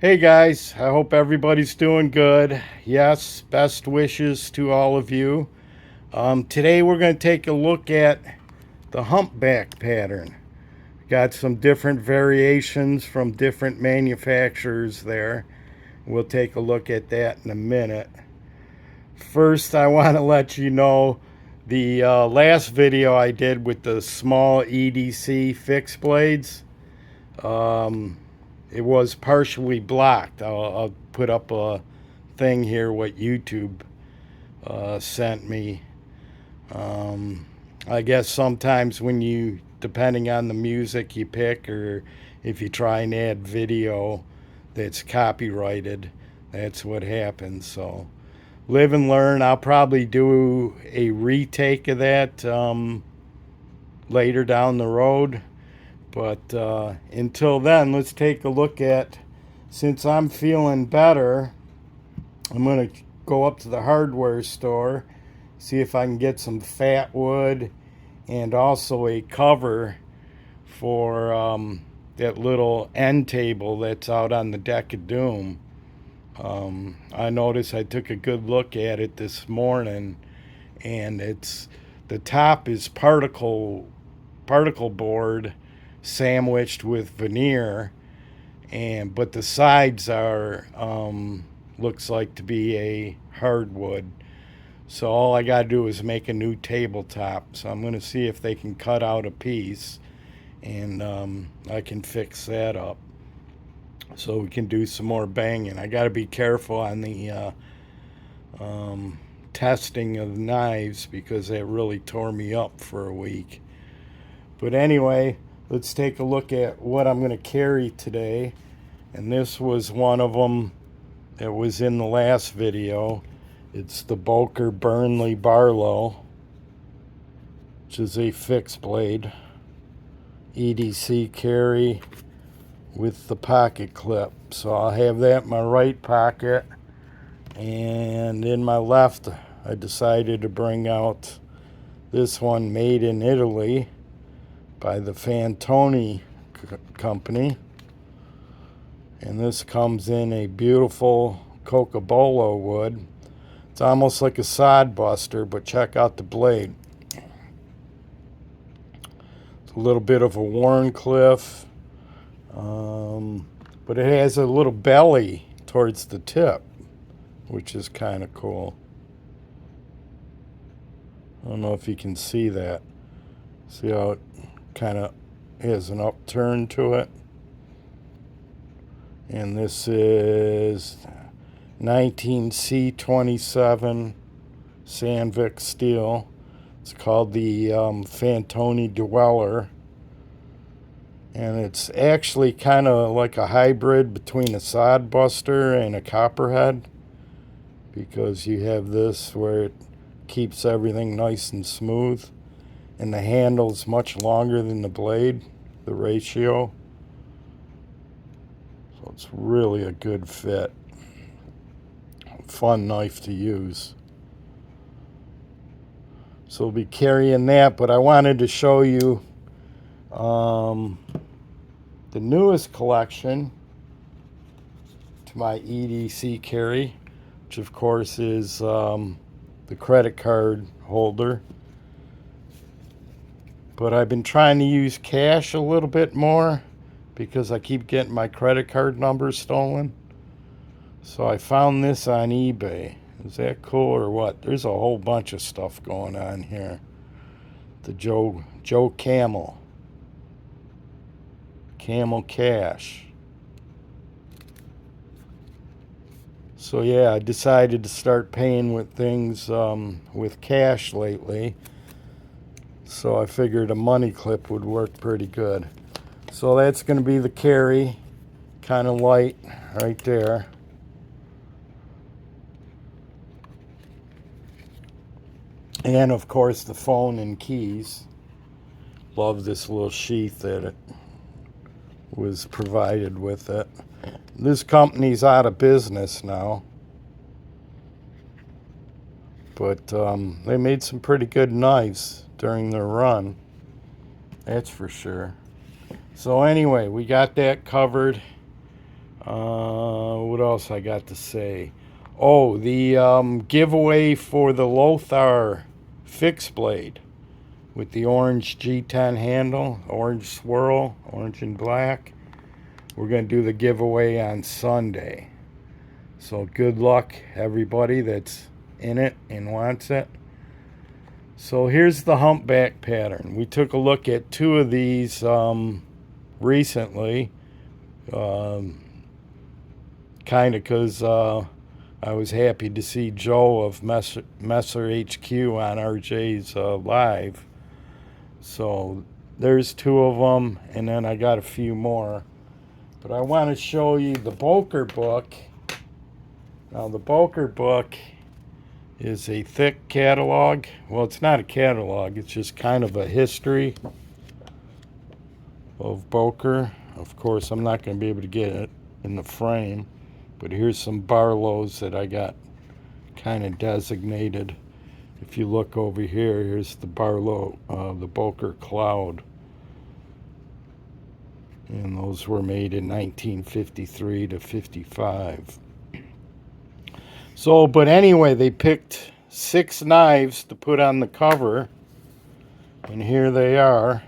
Hey guys, I hope everybody's doing good. Yes, best wishes to all of you. Today we're going to take a look at the humpback pattern. Got some different variations from different manufacturers there. We'll take a look at that in a minute. First, I want to let you know the last video I did with the small EDC fixed blades. Um, it was partially blocked. I'll put up a thing here what YouTube sent me. I guess sometimes when you, depending on the music you pick, or if you try and add video that's copyrighted, that's what happens. So live and learn. I'll probably do a retake of that later down the road. But until then, let's take a look at, since I'm feeling better, I'm going to go up to the hardware store, see if I can get some fat wood and also a cover for that little end table that's out on the deck of doom. I noticed, I took a good look at it this morning, and the top is particle board sandwiched with veneer, but the sides are looks like to be a hardwood. So all I gotta do is make a new tabletop. So I'm gonna see if they can cut out a piece, and I can fix that up so we can do some more banging. I gotta be careful on the testing of knives because that really tore me up for a week. But anyway, let's take a look at what I'm going to carry today. And this was one of them that was in the last video. It's the Boker Burnley Barlow, which is a fixed blade EDC Carry with the pocket clip. So I'll have that in my right pocket, and in my left I decided to bring out this one, made in Italy by the Fantoni company. And this comes in a beautiful cocobolo wood. It's almost like a sod buster, but check out the blade. It's a little bit of a Warncliffe, but it has a little belly towards the tip, which is kind of cool. I don't know if you can see that. See how it kind of has an upturn to it. And this is 19C27 Sandvik steel. It's called the Fantoni Dweller. And it's actually kind of like a hybrid between a sod buster and a copperhead, because you have this where it keeps everything nice and smooth, and the handle's much longer than the blade, the ratio. So it's really a good fit. Fun knife to use. So we'll be carrying that, but I wanted to show you the newest collection to my EDC Carry, which of course is the credit card holder. But I've been trying to use cash a little bit more because I keep getting my credit card numbers stolen. So I found this on eBay. Is that cool or what? There's a whole bunch of stuff going on here. The Joe Camel Cash. So yeah, I decided to start paying with things with cash lately. So I figured a money clip would work pretty good. So that's going to be the carry, kind of light right there. And of course the phone and keys. Love this little sheath that it was provided with it. This company's out of business now, but they made some pretty good knives during their run, that's for sure. So anyway, we got that covered. What else I got to say? Oh, the giveaway for the Lothar fixed blade with the orange G10 handle, orange swirl, orange and black. We're going to do the giveaway on Sunday. So good luck, everybody that's in it and wants it. So here's the humpback pattern. We took a look at two of these recently. Kind of because I was happy to see Joe of Messer HQ on RJ's live. So there's two of them, and then I got a few more. But I want to show you the Boker book. Now the Boker book is a thick catalog. Well, it's not a catalog. It's just kind of a history of Boker. Of course, I'm not going to be able to get it in the frame. But here's some Barlows that I got kind of designated. If you look over here, here's the Barlow, the Boker Cloud. And those were made in 1953 to 55. So, but anyway, they picked 6 knives to put on the cover. And here they are.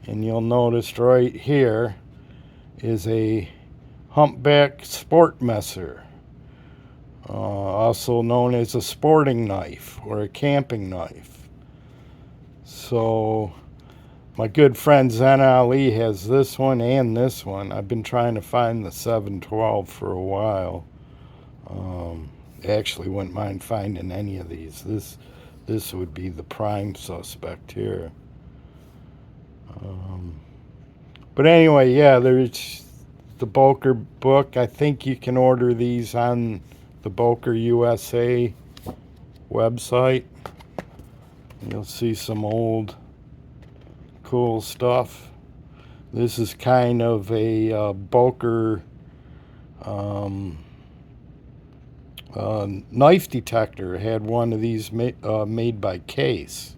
And you'll notice right here is a Humpback Sportmesser, also known as a sporting knife or a camping knife. So my good friend Zen Ali has this one and this one. I've been trying to find the 712 for a while. I actually wouldn't mind finding any of these. This would be the prime suspect here. But anyway, yeah, there's the Boker book. I think you can order these on the Boker USA website. You'll see some old cool stuff. This is kind of a Boker knife detector. It had one of these made by Case,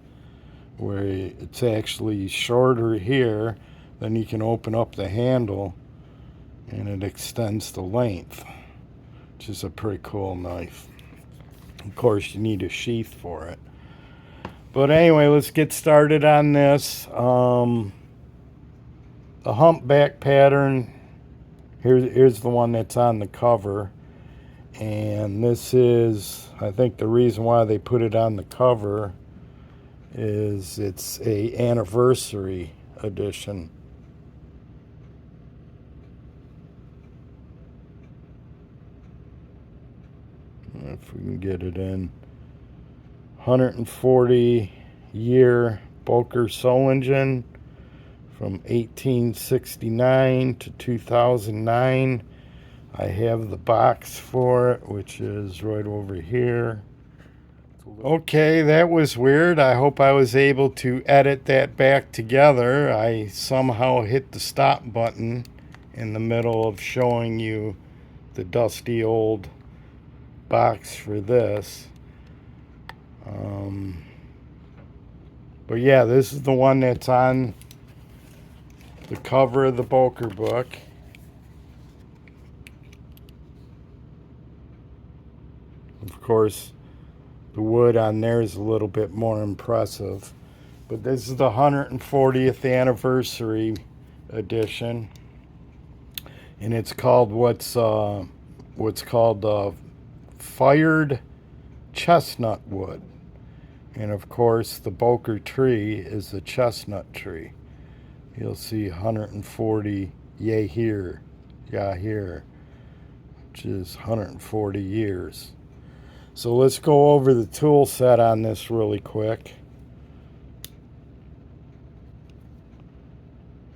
where it's actually shorter here. Then you can open up the handle and it extends the length, which is a pretty cool knife. Of course, you need a sheath for it. But anyway, let's get started on this. The humpback pattern, here's the one that's on the cover. And this is, I think the reason why they put it on the cover is it's a anniversary edition. If we can get it in. 140 year Boker Solingen from 1869 to 2009. I have the box for it, which is right over here. Okay, that was weird. I hope I was able to edit that back together. I somehow hit the stop button in the middle of showing you the dusty old box for this. But yeah, this is the one that's on the cover of the Boker book. Of course, the wood on there is a little bit more impressive. But this is the 140th anniversary edition. And it's called what's called fired chestnut wood. And of course, the Boker tree is the chestnut tree. You'll see 140 here, which is 140 years. So let's go over the tool set on this really quick.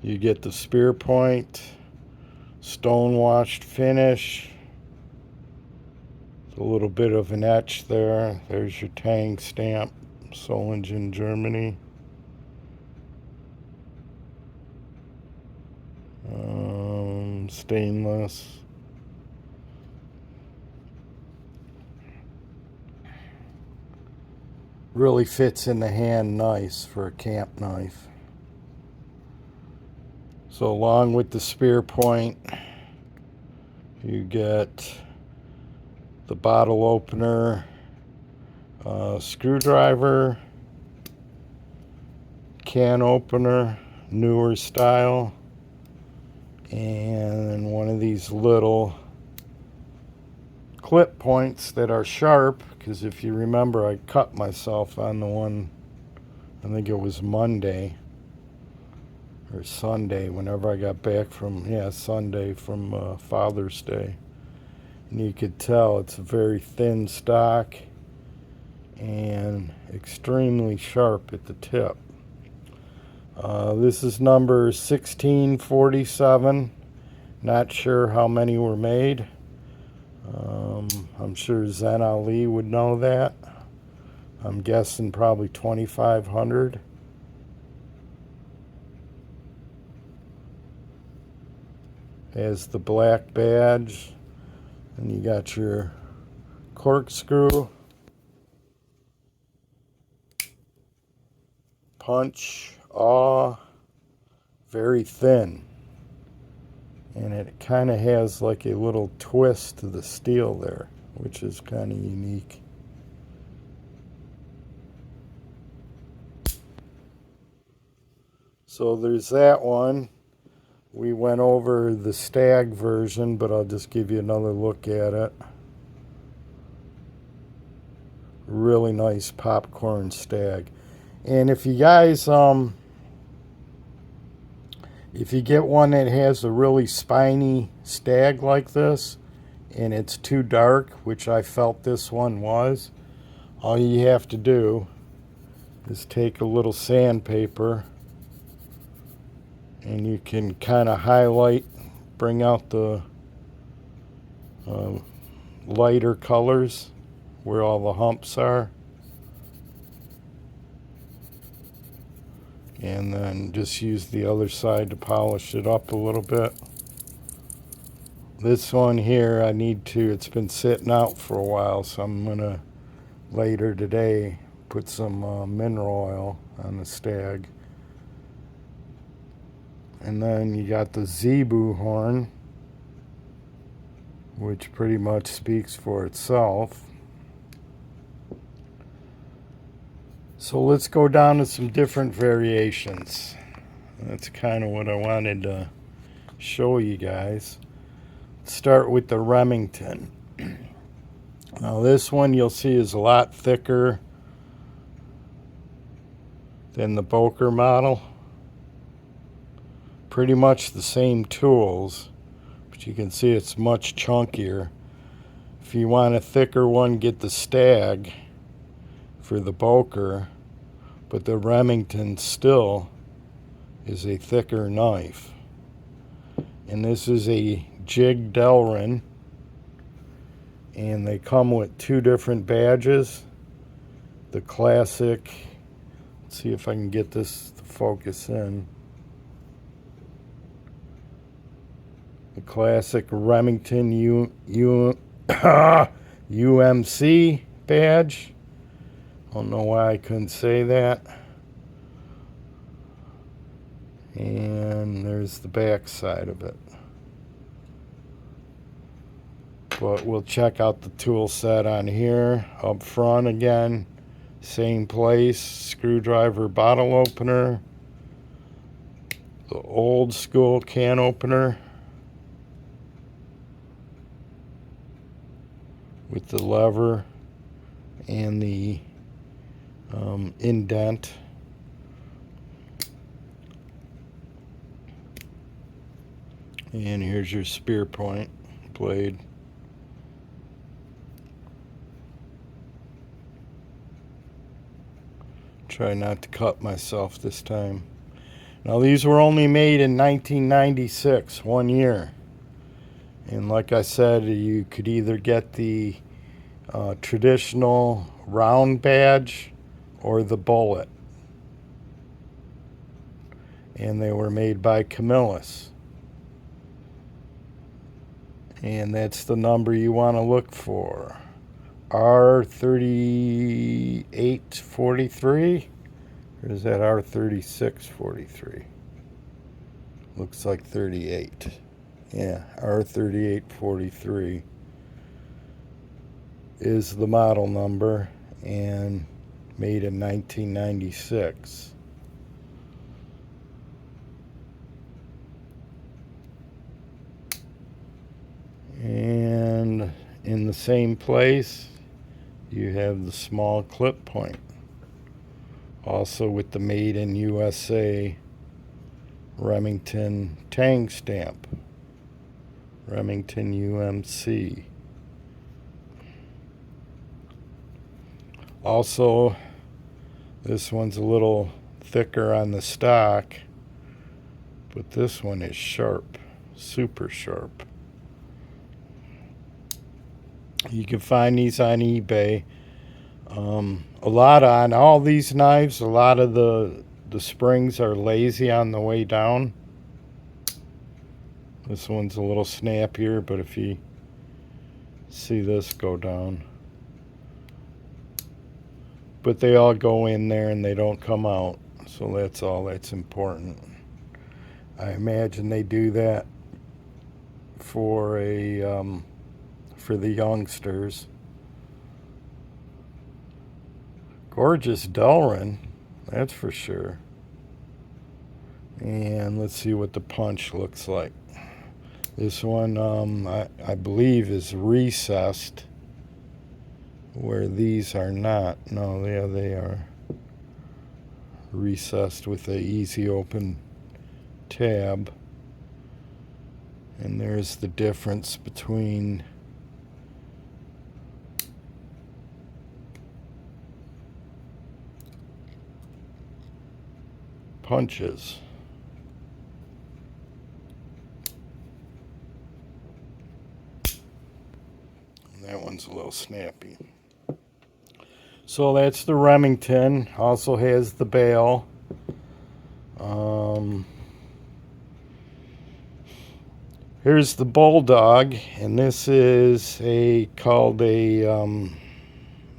You get the spear point, stone-washed finish, a little bit of an etch there. There's your Tang stamp, Solingen, Germany. Stainless. Really fits in the hand nice for a camp knife. So along with the spear point, You get the bottle opener, screwdriver, can opener, newer style, and one of these little clip points that are sharp, because if you remember, I cut myself on the one, I think it was Monday or Sunday, whenever I got back from, Sunday from Father's Day. And you could tell it's a very thin stock and extremely sharp at the tip. This is number 1647. Not sure how many were made. I'm sure Zen Ali would know that. I'm guessing probably 2,500. Has the black badge. And you got your corkscrew, punch, aw, very thin. And it kind of has like a little twist to the steel there, which is kind of unique. So there's that one. We went over the stag version, but I'll just give you another look at it. Really nice popcorn stag. And if you guys, if you get one that has a really spiny stag like this, and it's too dark, which I felt this one was, all you have to do is take a little sandpaper and you can kind of highlight, bring out the lighter colors where all the humps are, and then just use the other side to polish it up a little bit. This one here, it's been sitting out for a while, so I'm gonna later today put some mineral oil on the stag. And then you got the zebu horn, which pretty much speaks for itself. So let's go down to some different variations. That's kind of what I wanted to show you guys. Let's start with the Remington. Now this one you'll see is a lot thicker than the Boker model. Pretty much the same tools, but you can see it's much chunkier. If you want a thicker one, get the Stag for the Boker, but the Remington still is a thicker knife. And this is a jig Delrin, and they come with two different badges. The classic, let's see if I can get this to focus in. The classic Remington UMC badge. I don't know why I couldn't say that. And there's the back side of it. But we'll check out the tool set on here. Up front again, same place, screwdriver bottle opener, the old school can opener with the lever and the indent. And here's your spear point blade. Try not to cut myself this time. Now these were only made in 1996, 1 year. And like I said, you could either get the traditional round badge or the bullet. And they were made by Camillus. And that's the number you want to look for. R3843? Or is that R3643? Looks like 38. Yeah, R3843 is the model number, and made in 1996. And in the same place, you have the small clip point, also with the Made in USA Remington tang stamp, Remington UMC. Also, this one's a little thicker on the stock, but this one is sharp, super sharp. You can find these on eBay. A lot on all these knives, a lot of the springs are lazy on the way down. This one's a little snappier, but if you see this go down. But they all go in there and they don't come out, so that's all that's important. I imagine they do that for for the youngsters. Gorgeous Delrin, that's for sure. And let's see what the punch looks like. This one, I believe, is recessed, where these are not. No, yeah, they are recessed with a easy open tab. And there's the difference between punches. That one's a little snappy. So that's the Remington. Also has the bail. Here's the Bulldog, and this is called a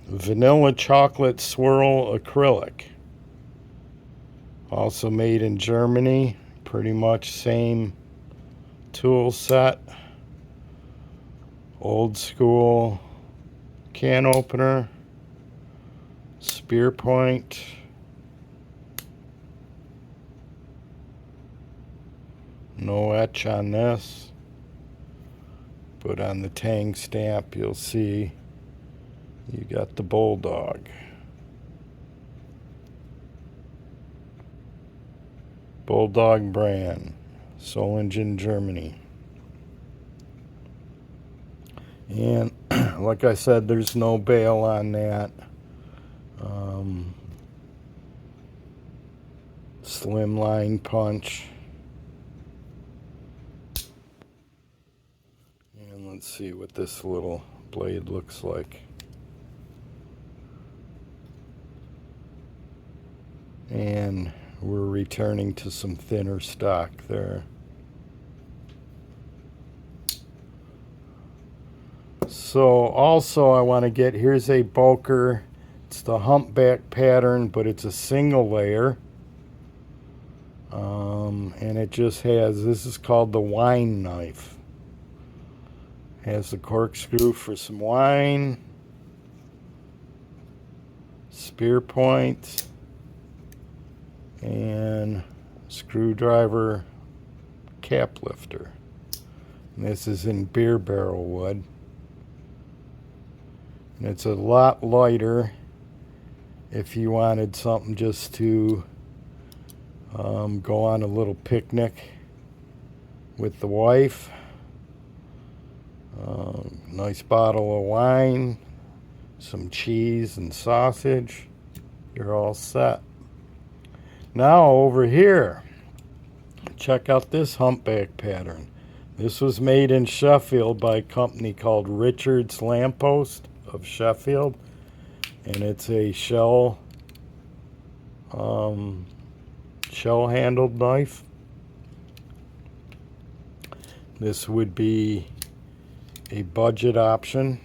vanilla chocolate swirl acrylic. Also made in Germany. Pretty much same tool set. Old school can opener, spear point, no etch on this, but on the tang stamp you'll see you got the Bulldog. Bulldog brand, Solingen, Germany. And like I said, there's no bail on that. Slimline punch. And let's see what this little blade looks like. And we're returning to some thinner stock there. So also I want to get, here's a Boker. It's the Humpback pattern, but it's a single layer. And it just has, this is called the wine knife. Has the corkscrew for some wine. Spear point. And screwdriver cap lifter. And this is in beer barrel wood. And it's a lot lighter if you wanted something just to go on a little picnic with the wife. Nice bottle of wine, some cheese and sausage. You're all set. Now over here, check out this Humpback pattern. This was made in Sheffield by a company called Richard's Lamppost of Sheffield, and it's a shell handled knife. This would be a budget option.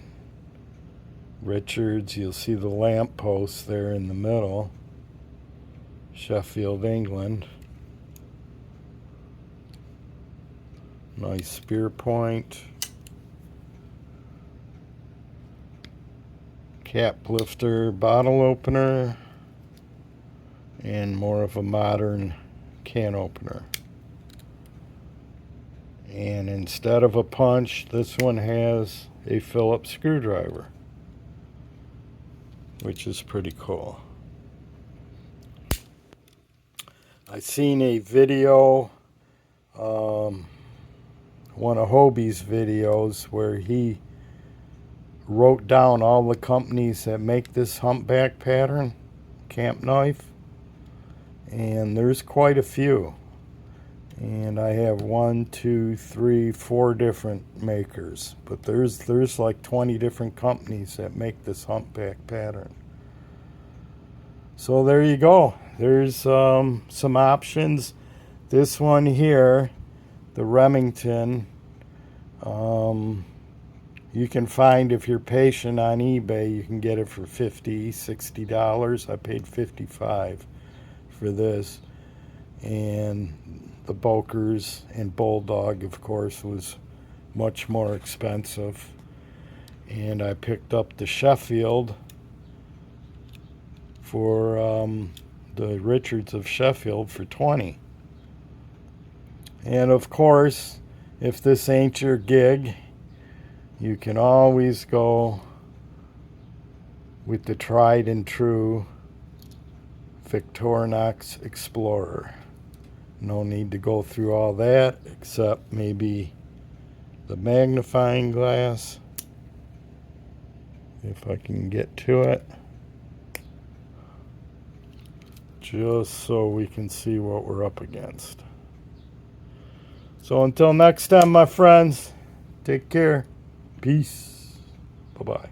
Richards, you'll see the lamppost there in the middle. Sheffield, England. Nice spear point. Cap lifter bottle opener. And more of a modern can opener. And instead of a punch, this one has a Phillips screwdriver, which is pretty cool. I seen a video, one of Hobie's videos, where he wrote down all the companies that make this Humpback pattern camp knife, and there's quite a few. And I have 4 different makers, but there's like 20 different companies that make this Humpback pattern. So there you go. There's some options. This one here, the Remington, you can find, if you're patient, on eBay. You can get it for $50, $60. I paid $55 for this. And the Bokers and Bulldog, of course, was much more expensive. And I picked up the Sheffield for the Richards of Sheffield for $20. And of course, if this ain't your gig, you can always go with the tried and true Victorinox Explorer. No need to go through all that, except maybe the magnifying glass, if I can get to it, just so we can see what we're up against. So until next time, my friends, take care. Peace. Bye-bye.